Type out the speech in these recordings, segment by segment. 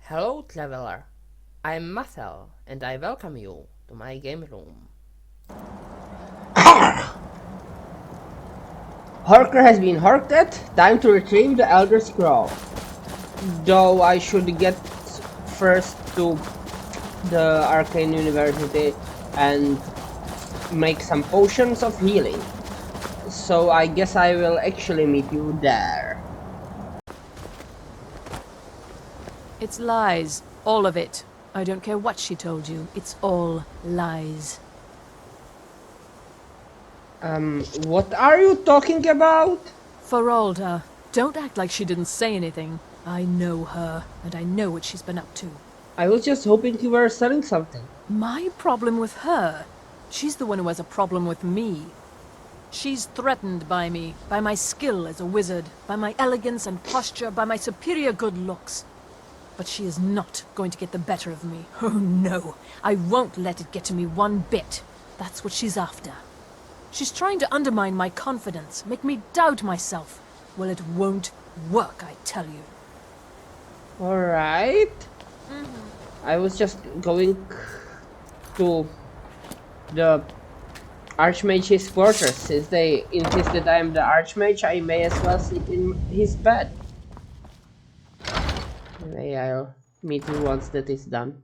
Hello, traveler. I'm Mathel, and I welcome you to my game room. Horker has been horked. Time to retrieve the Elder Scroll. Though I should get first to the Arcane University and make some potions of healing. So I guess I will actually meet you there. It's lies. All of it. I don't care what she told you. It's all lies. What are you talking about? Feralda, don't act like she didn't say anything. I know her, and I know what she's been up to. I was just hoping you were selling something. My problem with her? She's the one who has a problem with me. She's threatened by me, by my skill as a wizard, by my elegance and posture, by my superior good looks. But she is not going to get the better of me. Oh no, I won't let it get to me one bit. That's what she's after. She's trying to undermine my confidence, make me doubt myself. Well, it won't work, I tell you. Alright. I was just going to the Archmage's quarters. Since they insist that I am the Archmage, I may as well sleep in his bed. Anyway, I'll meet you once that is done.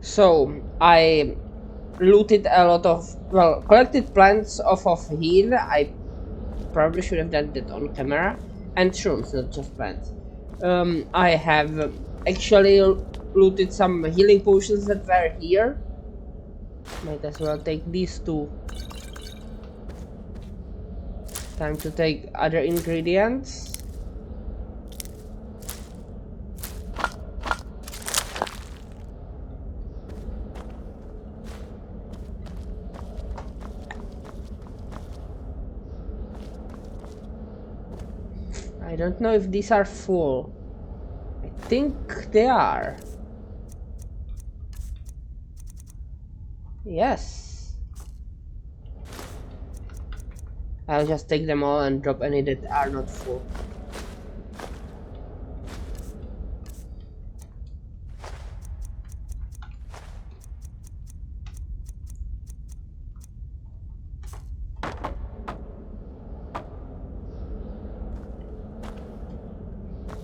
So I looted a lot of, collected plants off of heal. I probably should have done that on camera. And shrooms, not just plants. I have actually looted some healing potions that were here. Might as well take these two. Time to take other ingredients. I don't know if these are full. I think they are. Yes. I'll just take them all and drop any that are not full.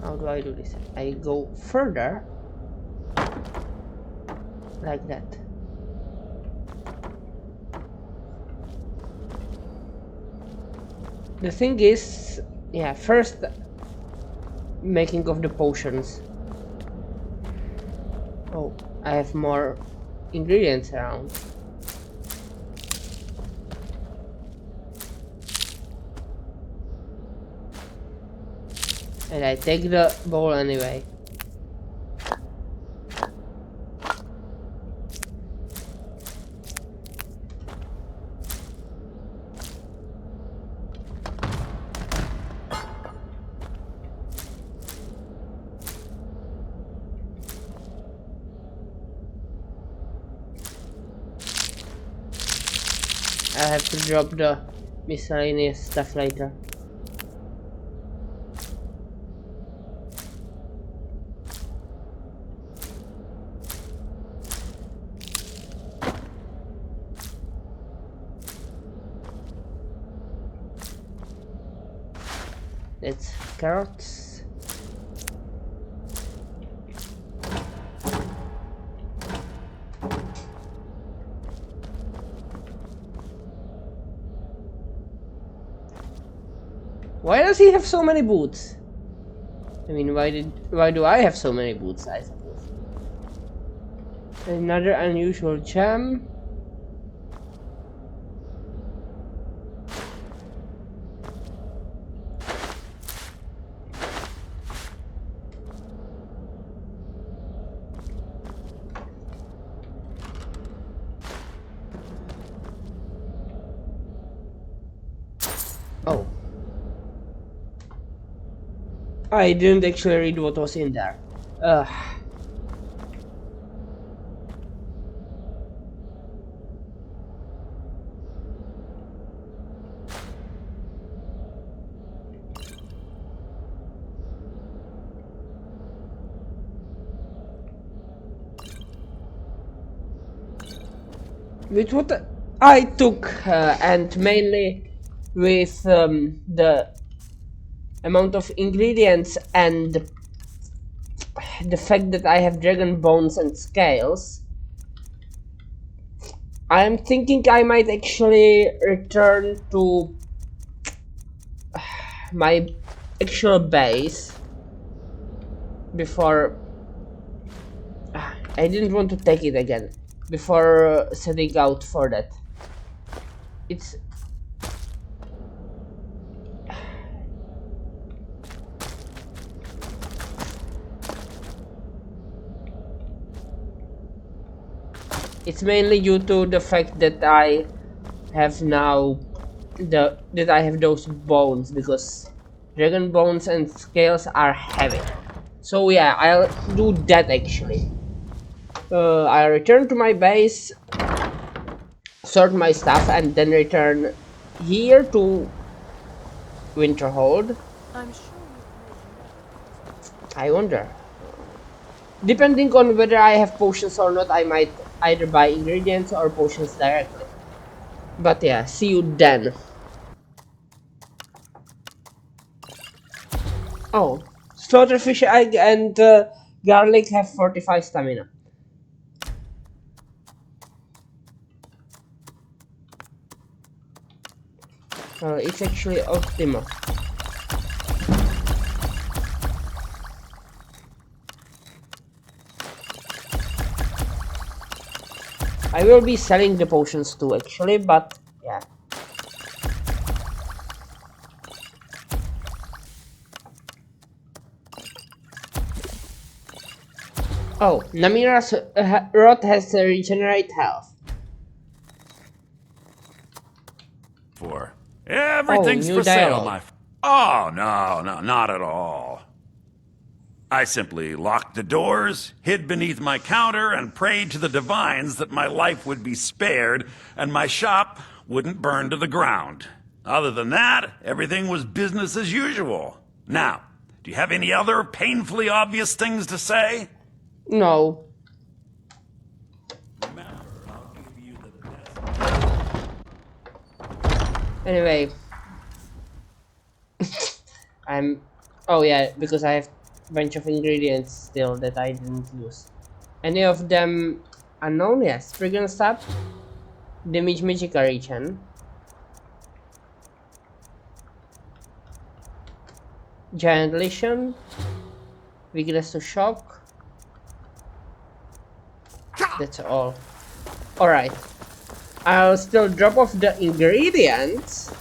How do I do this? I go further, like that. The thing is, yeah, first making of the potions. Oh, I have more ingredients around. And I take the bowl anyway. I have to drop the miscellaneous stuff later. It's carrots. Why does he have so many boots? I mean, why do I have so many boots, I suppose? Another unusual gem. Oh. I didn't actually read what was in there. With what I took, and mainly with the amount of ingredients and the fact that I have dragon bones and scales, I'm thinking I might actually return to my actual base before. I didn't want to take it again before setting out for that. It's mainly due to the fact that I have now that I have those bones, because dragon bones and scales are heavy. So yeah, I'll do that actually. I'll return to my base, sort my stuff, and then return here to Winterhold. I'm sure I wonder. Depending on whether I have potions or not, I might either buy ingredients or potions directly. But yeah, see you then. Oh, slaughterfish egg and garlic have 45 stamina. It's actually optimal. I will be selling the potions too actually, but yeah. Oh, Namira's rod has regenerate health. For everything's new for sale, dialogue. Oh, no, not at all. I simply locked the doors, hid beneath my counter, and prayed to the divines that my life would be spared and my shop wouldn't burn to the ground. Other than that, everything was business as usual. Now, do you have any other painfully obvious things to say? No. Remember, I'll give you the best. Anyway. Oh yeah, because I have a bunch of ingredients still that I didn't use. Any of them unknown? Yes. Spriggan Stab, Damage Magica Regen, Giant Lesion, Weakness to Shock. That's all. Alright. I'll still drop off the ingredients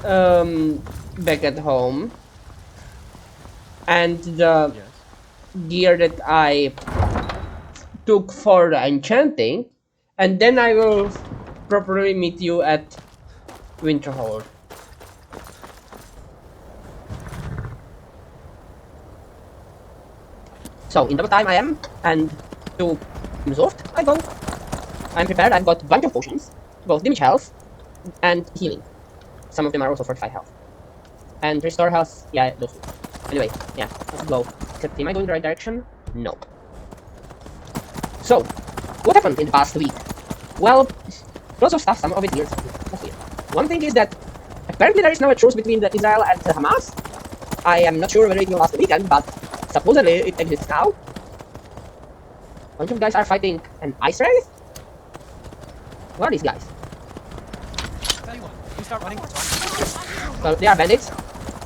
back at home. And the gear that I took for the enchanting, and then I will properly meet you at Winterhold. So in the time I am, and to Mzoft, I go. I'm prepared. I've got a bunch of potions, both damage health and healing. Some of them are also 45 health. And restore health, yeah, those two. Anyway, yeah, let's go. Except, am I going the right direction? No. So, what happened in the past week? Well, lots of stuff, some of it weird. One thing is that apparently there is now a truce between Israel and Hamas. I am not sure whether it will last the weekend, but supposedly it exists now. A bunch of guys are fighting an ice wraith? What are these guys? Tell you what, you start running. Well, they are bandits.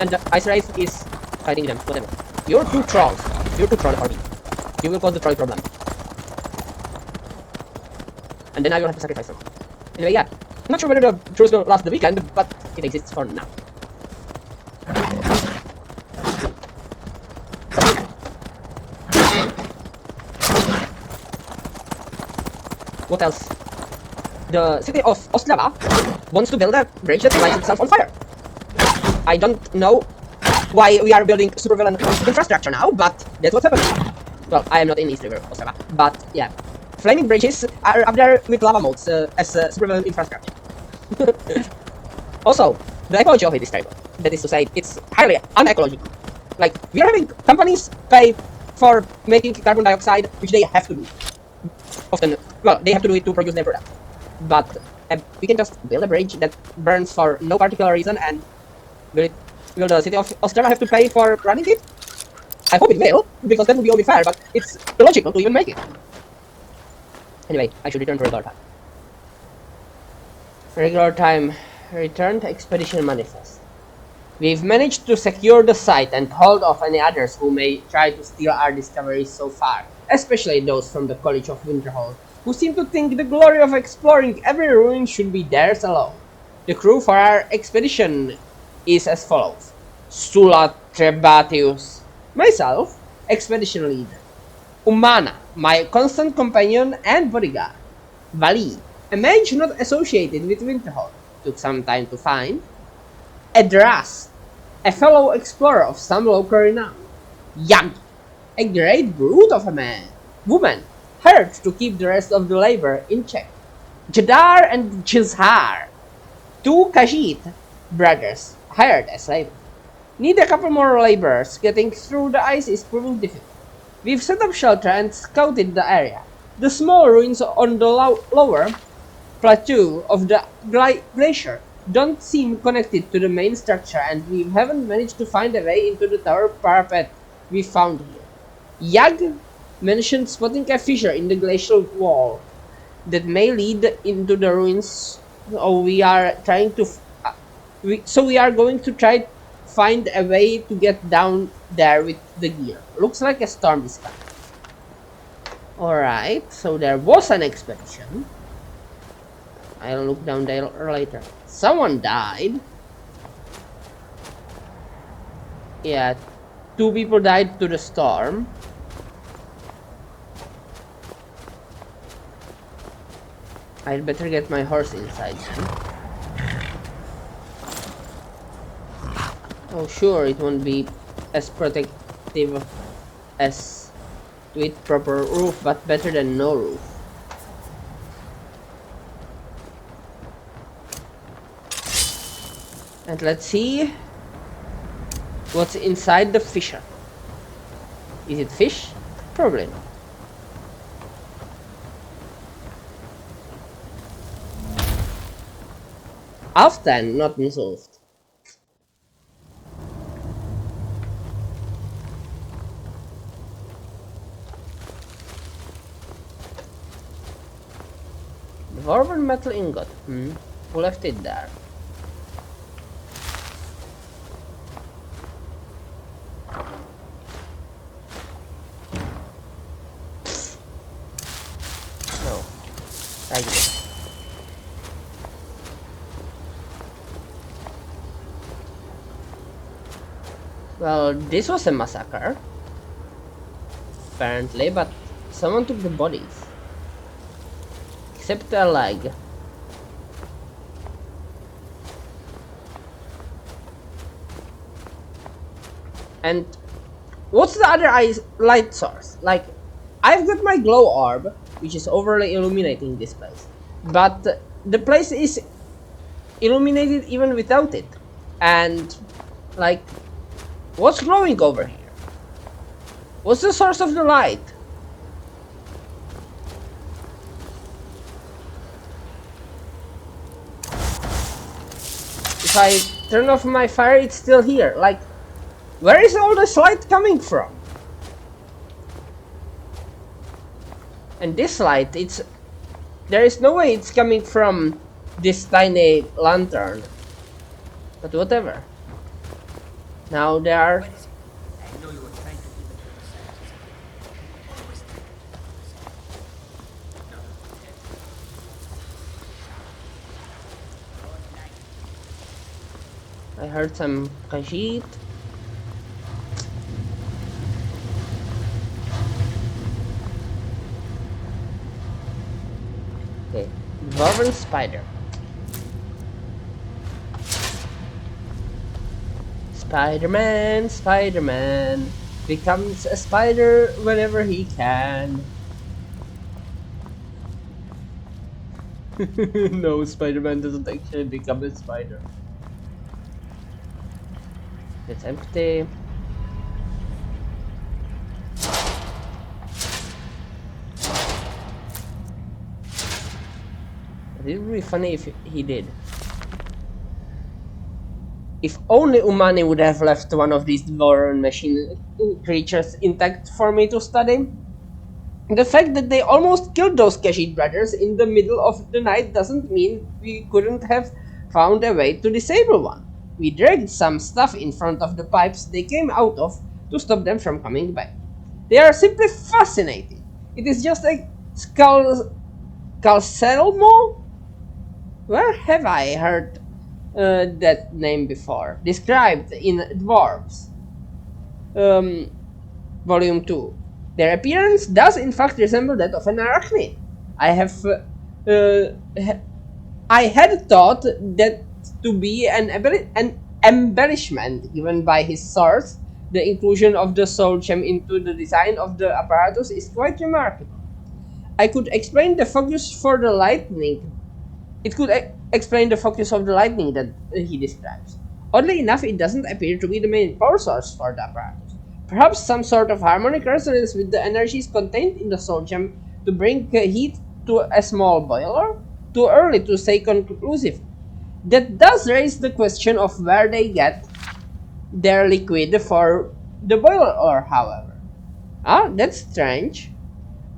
And the ice wraith is fighting them, whatever. You're two trolls. You're too troll for me. You will cause the troll problem. And then I will have to sacrifice them. Anyway, yeah. I'm not sure whether the truce will last the weekend, but it exists for now. What else? The city of Ostrava wants to build a bridge that lights itself on fire. I don't know why we are building super villain infrastructure now, but that's what's happening. Well, I am not in East River, Ostrava, but yeah. Flaming bridges are up there with lava modes as super villain infrastructure. Also, the ecology of it is terrible. That is to say, it's highly unecological. Like, we are having companies pay for making carbon dioxide, which they have to do. Often, well, they have to do it to produce their product. But we can just build a bridge that burns for no particular reason, and will the city of Ostrava have to pay for running it? I hope it will, because that would be only fair, but it's illogical to even make it. Anyway, I should return to regular time. Regular time. Returned expedition manifest. We've managed to secure the site and hold off any others who may try to steal our discoveries so far, especially those from the College of Winterhold, who seem to think the glory of exploring every ruin should be theirs alone. The crew for our expedition is as follows: Sula Trebatius, myself, expedition leader; Umana, my constant companion and bodyguard; Vali, a mage not associated with Winterhold, took some time to find; Edras, a fellow explorer of some local renown; Yag, a great brute of a woman, hired to keep the rest of the labor in check; Jadar and Jizhar, two Khajiit brothers, hired as labor. Need a couple more laborers. Getting through the ice is proving difficult. We've set up shelter and scouted the area. The small ruins on the lower plateau of the glacier don't seem connected to the main structure, and we haven't managed to find a way into the tower parapet we found here. Yag mentioned spotting a fissure in the glacial wall that may lead into the ruins. So we are going to try find a way to get down there with the gear. Looks like a storm is coming. Alright, so there was an expedition. I'll look down there later. Someone died. Yeah, 2 people died to the storm. I'd better get my horse inside then. Oh sure, it won't be as protective as with proper roof, but better than no roof. And let's see what's inside the fissure. Is it fish? Probably not. Alfthand not resolved. Dwarven metal ingot. Who left it there? No. Thank you. Well, this was a massacre. Apparently, but someone took the bodies. Except a leg. And what's the other light source? Like, I've got my glow orb, which is overly illuminating this place. But the place is illuminated even without it. And, like, what's glowing over here? What's the source of the light? If I turn off my fire, it's still here. Like, where is all this light coming from? And this light, there is no way it's coming from this tiny lantern. But whatever. Now there are... I heard some Khajiit. Okay, Dwarven Spider. Spider-Man, Spider-Man becomes a spider whenever he can. No, Spider-Man doesn't actually become a spider. It's empty. It would be funny if he did. If only Umani would have left one of these dwarven machine creatures intact for me to study. The fact that they almost killed those Khajiit brothers in the middle of the night doesn't mean we couldn't have found a way to disable one. We dragged some stuff in front of the pipes they came out of to stop them from coming back. They are simply fascinating. It is just a Calcelmo? Where have I heard that name before? Described in Dwarves. Volume 2. Their appearance does in fact resemble that of an arachnid. I had thought that to be an embellishment given by his source. The inclusion of the soul gem into the design of the apparatus is quite remarkable. I could explain the focus for the lightning. It could explain the focus of the lightning that he describes. Oddly enough, it doesn't appear to be the main power source for the apparatus. Perhaps some sort of harmonic resonance with the energies contained in the soul gem to bring heat to a small boiler? Too early to say conclusively. That does raise the question of where they get their liquid for the boiler, however. Ah, that's strange.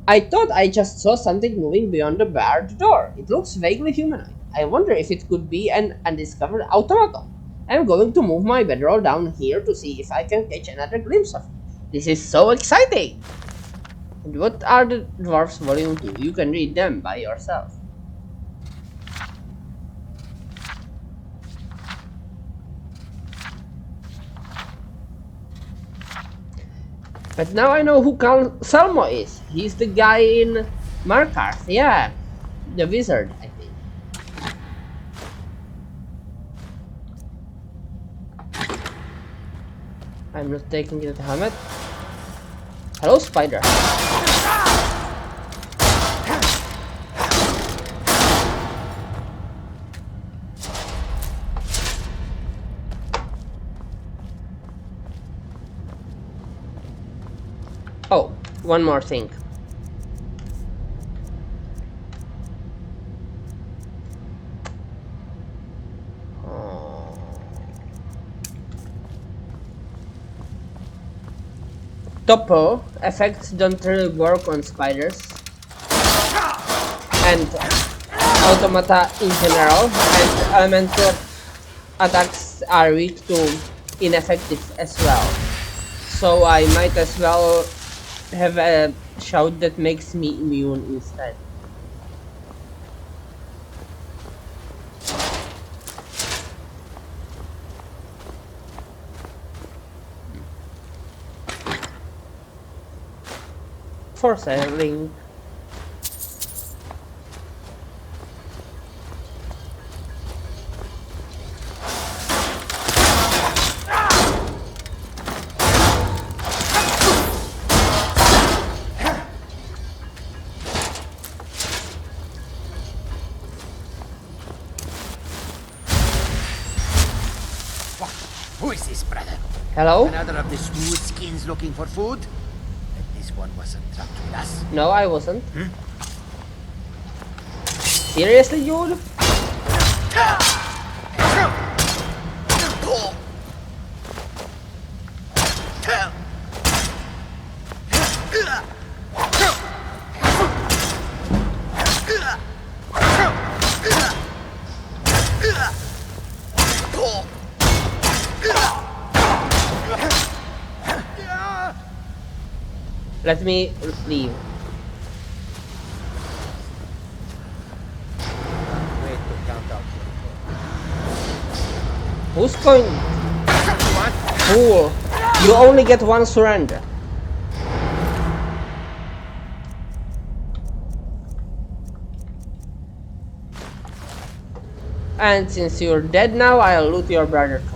I thought I just saw something moving beyond the barred door. It looks vaguely humanoid. I wonder if it could be an undiscovered automaton. I'm going to move my bedroll down here to see if I can catch another glimpse of it. This is so exciting! And what are the Dwarfs Volume 2? You can read them by yourself. But now I know who Salmo is. He's the guy in Markarth. Yeah, the wizard, I think. I'm not taking the helmet. Hello, spider. Oh, one more thing. Topo effects don't really work on spiders and automata in general, and elemental attacks are weak to ineffective as well. So I might as well have a shout that makes me immune instead. For selling. Who is this, brother? Hello? Another of the smooth skins looking for food? But this one wasn't trapped with us. No, I wasn't. Seriously, dude? Let me leave. Wait to count out your Who's going? What? Fool! You only get one surrender. And since you're dead now, I'll loot your brother too.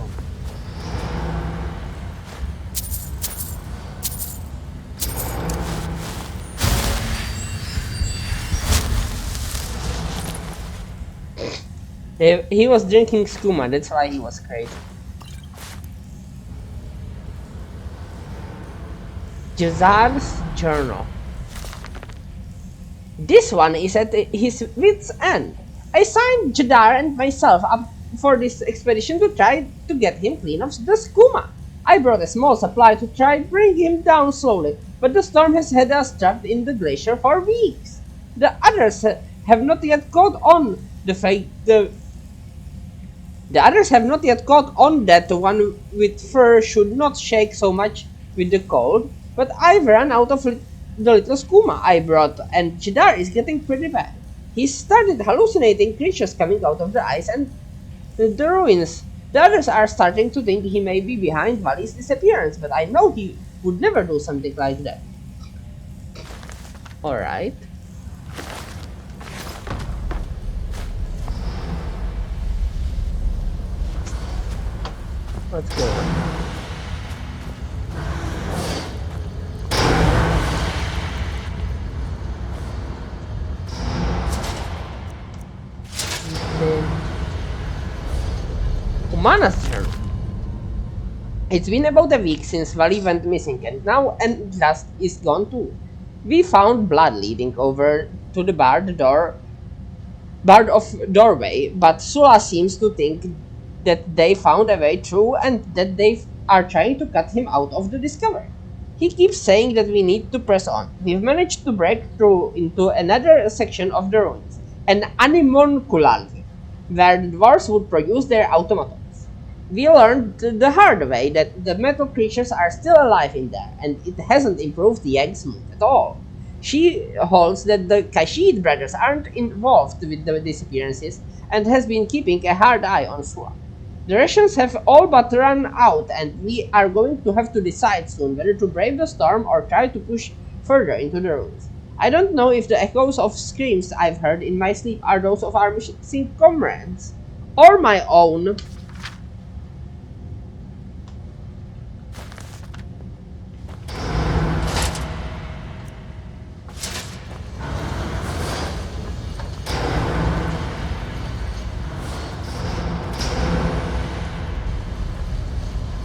He was drinking skooma, that's why he was crazy. Jazar's journal. This one is at his wit's end. I signed Jadar and myself up for this expedition to try to get him clean of the skooma. I brought a small supply to try bring him down slowly, but the storm has had us trapped in the glacier for weeks. The others have not yet caught on the others have not yet caught on that the one with fur should not shake so much with the cold, but I've run out of the little skooma I brought, and Jadar is getting pretty bad. He started hallucinating creatures coming out of the ice and the ruins. The others are starting to think he may be behind Vali's disappearance, but I know he would never do something like that. Alright. Let's go. Humana's turn. It's been about a week since Vali went missing, and now Endlast is gone too. We found blood leading over to the barred doorway, but Sula seems to think that they found a way through and that they are trying to cut him out of the discovery. He keeps saying that we need to press on. We've managed to break through into another section of the ruins, an animonculal, where the dwarves would produce their automatons. We learned the hard way that the metal creatures are still alive in there, and it hasn't improved the egg's mood at all. She holds that the Kashid brothers aren't involved with the disappearances and has been keeping a hard eye on Sula. The rations have all but run out, and we are going to have to decide soon whether to brave the storm or try to push further into the ruins. I don't know if the echoes of screams I've heard in my sleep are those of our missing comrades, or my own.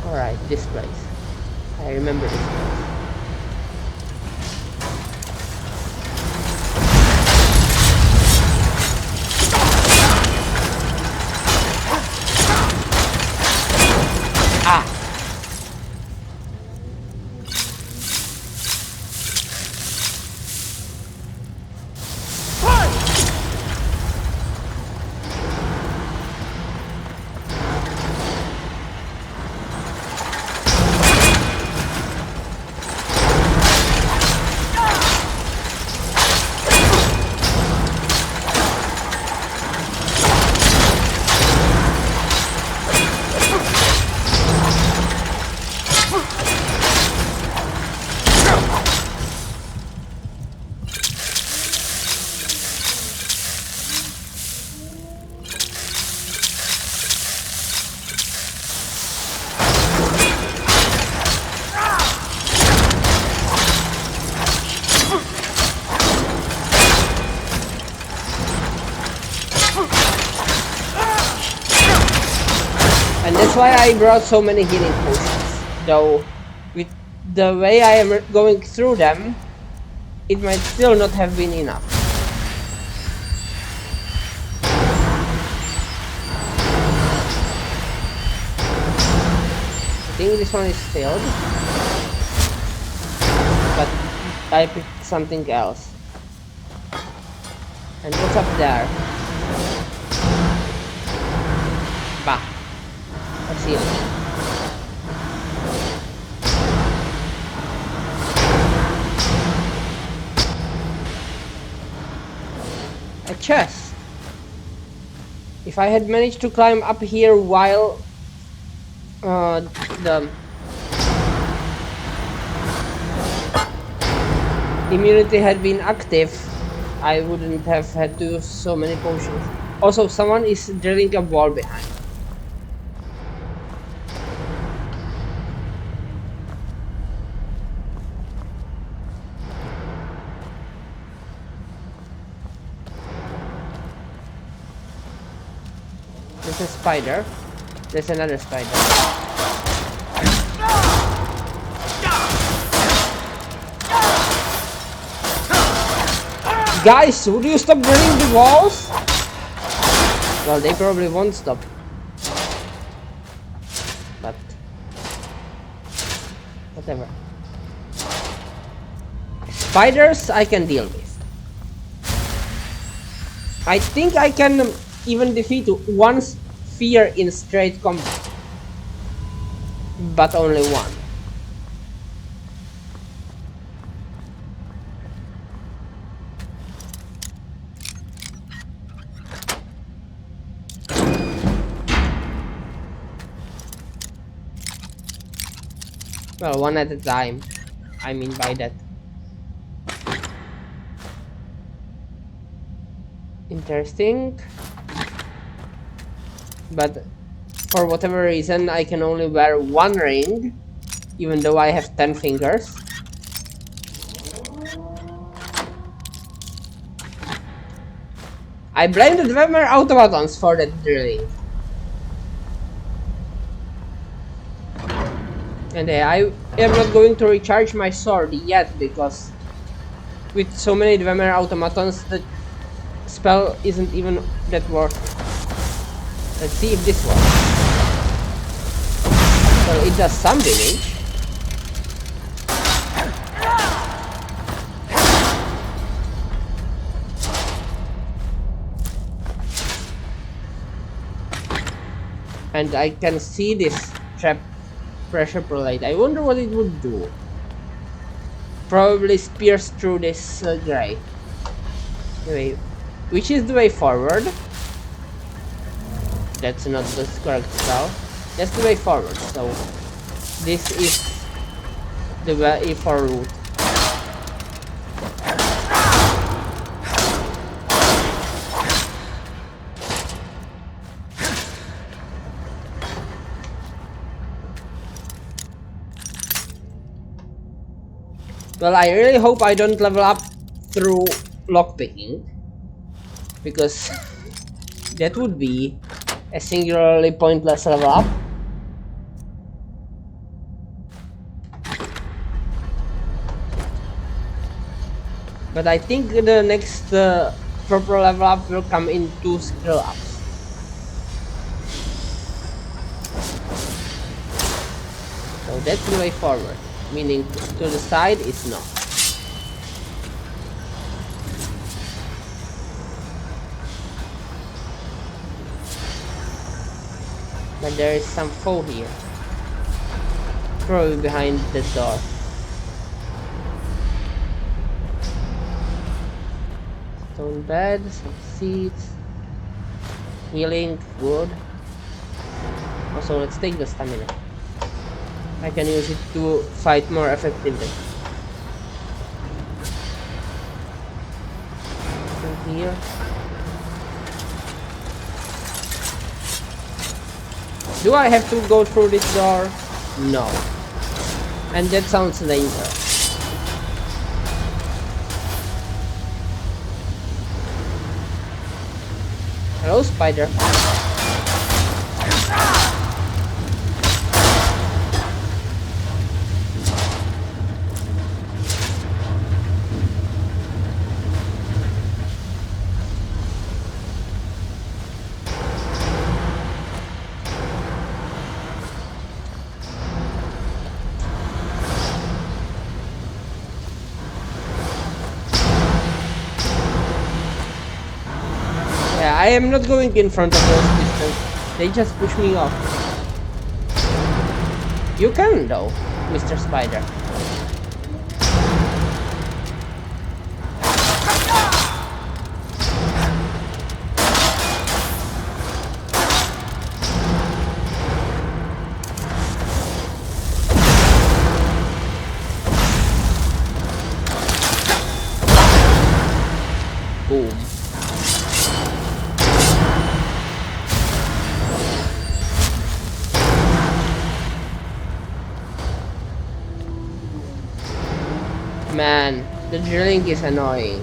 Alright, this place. I remember this place. Ah! And that's why I brought so many healing potions. Though, with the way I am going through them, it might still not have been enough. I think this one is filled. But I picked something else. And what's up there? Bah. I see it. A chest. If I had managed to climb up here while the immunity had been active, I wouldn't have had to use so many potions. Also, someone is drilling a wall behind. There's a spider. There's another spider. Guys, would you stop drilling the walls? Well, they probably won't stop. But whatever. Spiders I can deal with. I think I can even defeat one sphere in straight combat. But only one. Well, one at a time. I mean by that. Interesting. But for whatever reason, I can only wear one ring, even though I have 10 fingers. I blame the Dwemer automatons for that drilling. And I am not going to recharge my sword yet, because with so many Dwemer automatons, the spell isn't even that worth it. Let's see if this works. Well, it does some damage. And I can see this trap pressure plate. I wonder what it would do. Probably pierce through this guy. Anyway, which is the way forward? That's not the correct spell. That's the way forward. So this is the way for route. Well, I really hope I don't level up through lockpicking, because that would be a singularly pointless level up. But I think the next proper level up will come in 2 skill ups. So that's the way forward, meaning to the side is not. But there is some foe here. Probably behind the door. Stone bed, some seeds. Healing, wood. Also, let's take the stamina. I can use it to fight more effectively. From here. Do I have to go through this door? No. And that sounds dangerous. Hello, spider. I am not going in front of those pistols. They just push me off. You can though, Mr. Spider. Boom. Man, the drilling is annoying.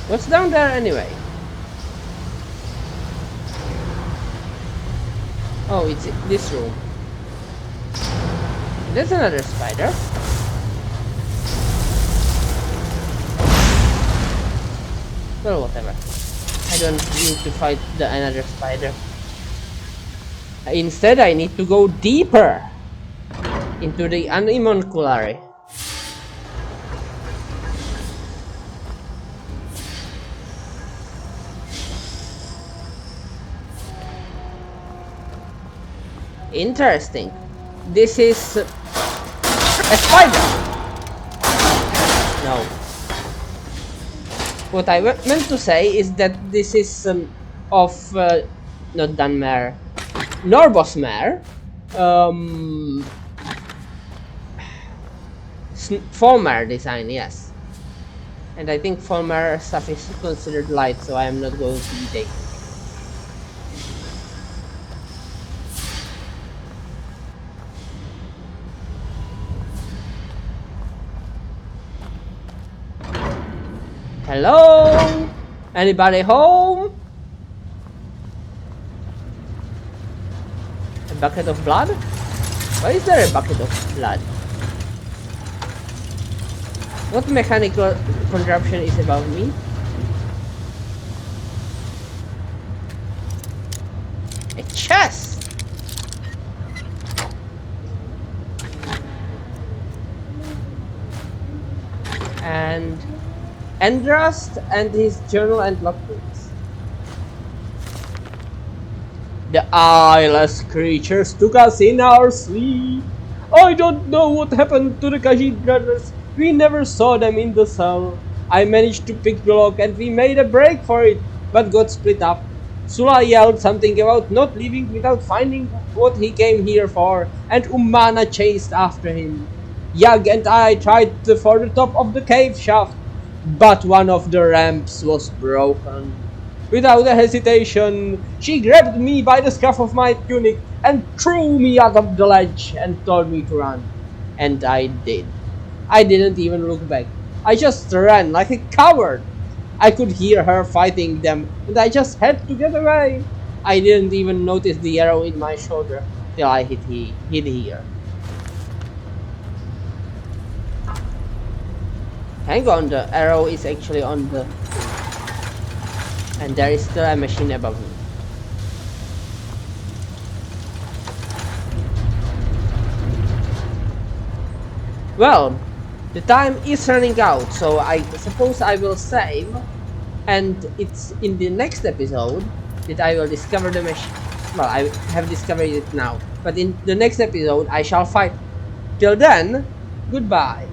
What's down there anyway? Oh, it's this room. There's another spider. Well, whatever. I don't need to fight another spider. Instead, I need to go deeper into the Animonculary. Interesting. This is a spider. No. What I meant to say is that this is of not Dunmare, Norbosmare. Folmar design, yes. And I think Folmar stuff is considered light, so I am not going to be taking. Hello? Anybody home? A bucket of blood? Why is there a bucket of blood? What mechanical contraption is above me? A chest! And Endrast and his journal and logbooks. The eyeless creatures took us in our sleep. I don't know what happened to the Khajiit brothers. We never saw them in the cell. I managed to pick the lock and we made a break for it, but got split up. Sula yelled something about not leaving without finding what he came here for, and Umana chased after him. Yag and I tried for the top of the cave shaft, but one of the ramps was broken. Without a hesitation, she grabbed me by the scuff of my tunic and threw me out of the ledge and told me to run. And I did. I didn't even look back. I just ran like a coward. I could hear her fighting them and I just had to get away. I didn't even notice the arrow in my shoulder till I hit here. Hang on, the arrow is actually on the... And there is still a machine above me. Well, the time is running out, so I suppose I will save. And it's in the next episode that I will discover the machine. Well, I have discovered it now. But in the next episode, I shall fight. Till then, goodbye.